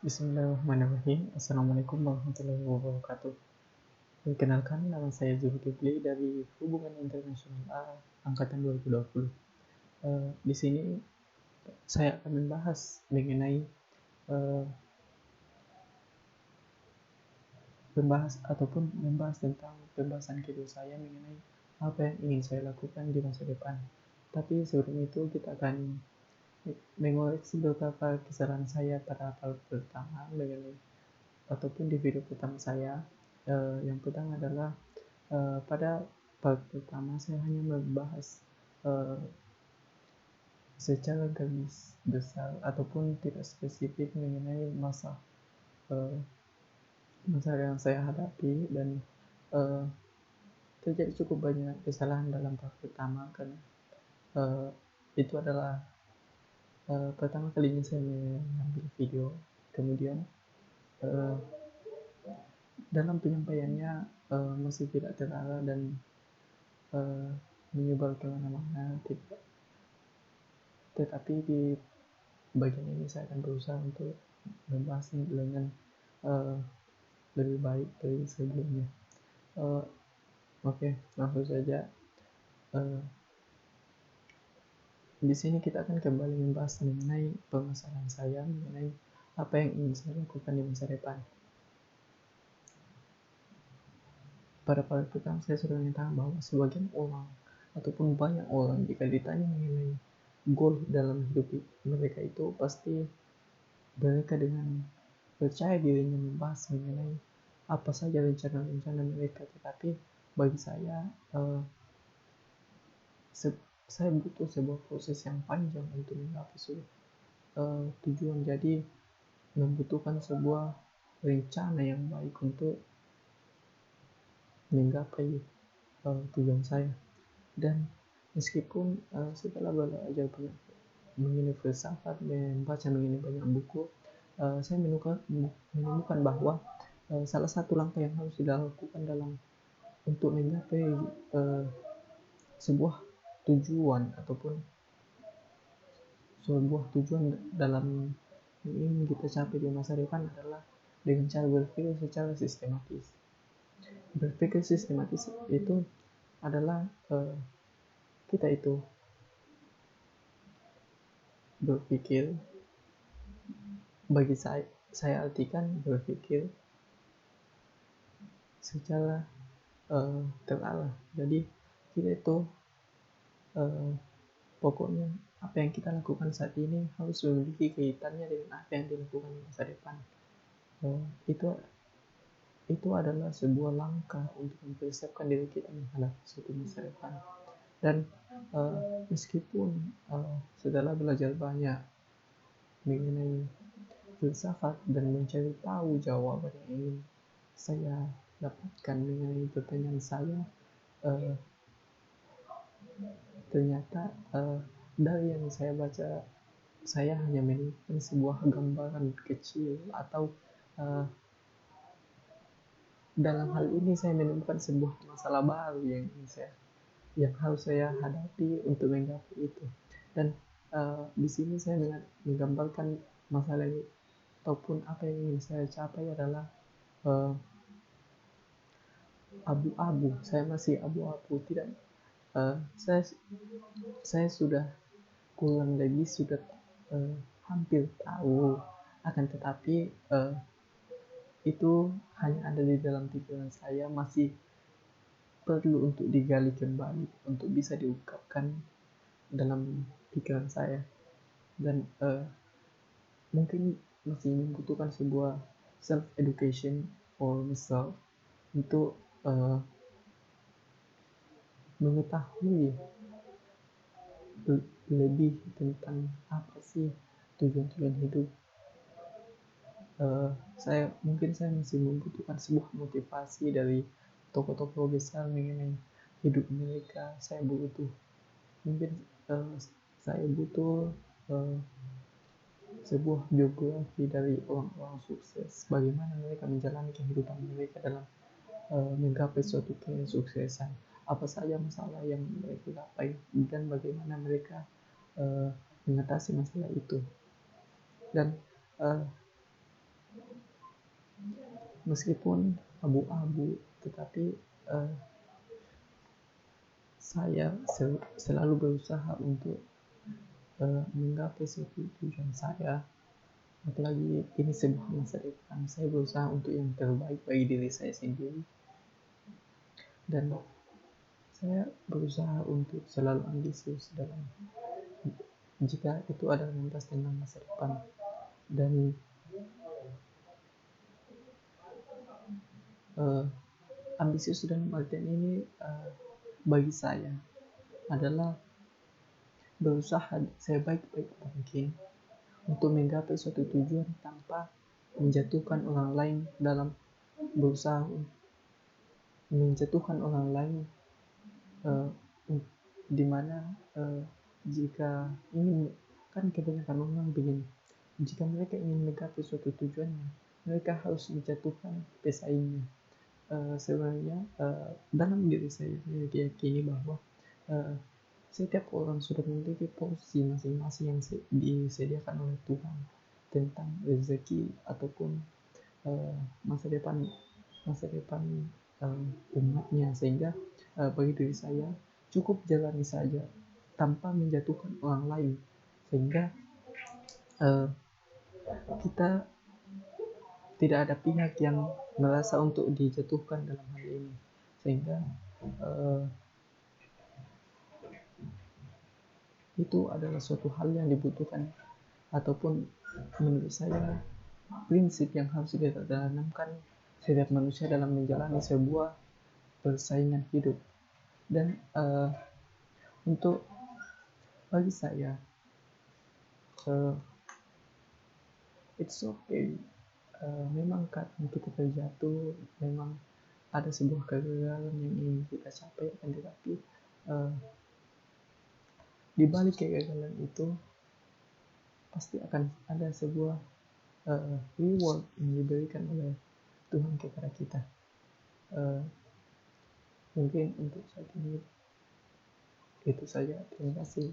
Bismillahirrahmanirrahim. Assalamualaikum warahmatullahi wabarakatuh. Perkenalkan, nama saya Zulkifli dari Hubungan Internasional A Angkatan 2020. Di sini saya akan eh, membahas tentang pembahasan kedua saya mengenai apa yang ingin saya lakukan di masa depan. Tapi sebelum itu kita akan mengoreksi beberapa kesalahan saya pada part pertama mengenai ataupun di video pertama saya. Yang pertama adalah pada part pertama saya hanya membahas uh, secara garis besar ataupun tidak spesifik mengenai uh, masa yang saya hadapi, dan uh, terjadi cukup banyak kesalahan dalam part pertama karena uh, itu adalah pertama kalinya saya mengambil video. Kemudian uh, dalam penyampaiannya masih tidak terarah dan uh, menyebar kemana-mana. Tetapi di bagian ini saya akan berusaha untuk membahasnya dengan uh, lebih baik dari sebelumnya. Uh, Oke, langsung saja. Uh, di sini kita akan kembali membahas mengenai permasalahan saya mengenai apa yang ingin saya lakukan di masa depan. Pada part pertama saya sudah menyatakan bahwa sebagian orang ataupun banyak orang jika ditanya mengenai goal dalam hidup mereka, itu pasti mereka dengan percaya dirinya membahas mengenai apa saja rencana-rencana mereka. Tetapi bagi saya, saya butuh sebuah proses yang panjang untuk menggapai tujuan. Jadi membutuhkan sebuah rencana yang baik untuk menggapai tujuan saya. Dan meskipun setelah belajar mengenai filsafat, membaca mengenai banyak buku, saya menemukan bahwa salah satu langkah yang harus dilakukan dalam untuk mencapai sebuah tujuan ataupun sebuah tujuan dalam yang ingin kita capai di masa depan adalah dengan cara berpikir secara sistematis. Berpikir sistematis itu adalah kita itu berpikir, bagi saya artikan berpikir secara terarah. Jadi kita itu pokoknya apa yang kita lakukan saat ini harus memiliki kaitannya dengan apa yang dilakukan di masa depan. Itu adalah sebuah langkah untuk mempersiapkan diri kita menghadapi suatu masa depan. Dan meskipun setelah belajar banyak mengenai filsafat dan mencari tahu jawaban yang ingin saya dapatkan mengenai pertanyaan saya, ternyata dari yang saya baca, saya hanya menemukan sebuah gambaran kecil, atau dalam hal ini saya menemukan sebuah masalah baru yang harus saya hadapi untuk menggapai itu. Dan di sini saya menggambarkan masalah ini ataupun apa yang ingin saya capai adalah abu-abu. Saya masih abu-abu, tidak saya sudah kurang lebih sudah hampir tahu, akan tetapi itu hanya ada di dalam pikiran saya, masih perlu untuk digali kembali untuk bisa diungkapkan dalam pikiran saya. Dan mungkin masih membutuhkan sebuah self education for myself untuk mengetahui lebih tentang apa sih tujuan-tujuan hidup. Saya masih membutuhkan sebuah motivasi dari tokoh-tokoh besar mengenai hidup mereka. Mungkin saya butuh sebuah biografi dari orang-orang sukses, bagaimana mereka menjalani kehidupan mereka dalam menggapai suatu kesuksesan, apa saja masalah yang mereka gapai, dan bagaimana mereka mengatasi masalah itu. Dan meskipun abu-abu, tetapi saya selalu berusaha untuk menggapai suatu tujuan saya. Apalagi ini sebuah masa depan, saya berusaha untuk yang terbaik bagi diri saya sendiri, dan saya berusaha untuk selalu ambisius dalam jika itu adalah membahas tentang masa depan. Dan ambisius dan artian ini bagi saya adalah berusaha sebaik-baik mungkin untuk menggapai suatu tujuan tanpa menjatuhkan orang lain, dalam berusaha menjatuhkan orang lain, di mana jika ingin, kan kebanyakan orang begini, jika mereka ingin menggapai suatu tujuannya, mereka harus menjatuhkan pesaingnya. Sebenarnya dalam diri saya yakini bahwa setiap orang sudah memiliki porsi masing-masing yang disediakan oleh Tuhan tentang rezeki ataupun masa depan umatnya, sehingga bagi diri saya cukup jalani saja tanpa menjatuhkan orang lain, sehingga kita tidak ada pihak yang merasa untuk dijatuhkan dalam hal ini, sehingga itu adalah suatu hal yang dibutuhkan, ataupun menurut saya prinsip yang harus kita tanamkan setiap manusia dalam menjalani sebuah persaingan hidup. Dan untuk bagi saya it's okay, memang kadang kita terjatuh, memang ada sebuah kegagalan yang ingin kita capai, tetapi di balik kegagalan itu pasti akan ada sebuah reward yang diberikan oleh Tuhan kepada kita. Mungkin untuk saat ini itu saja. Terima kasih.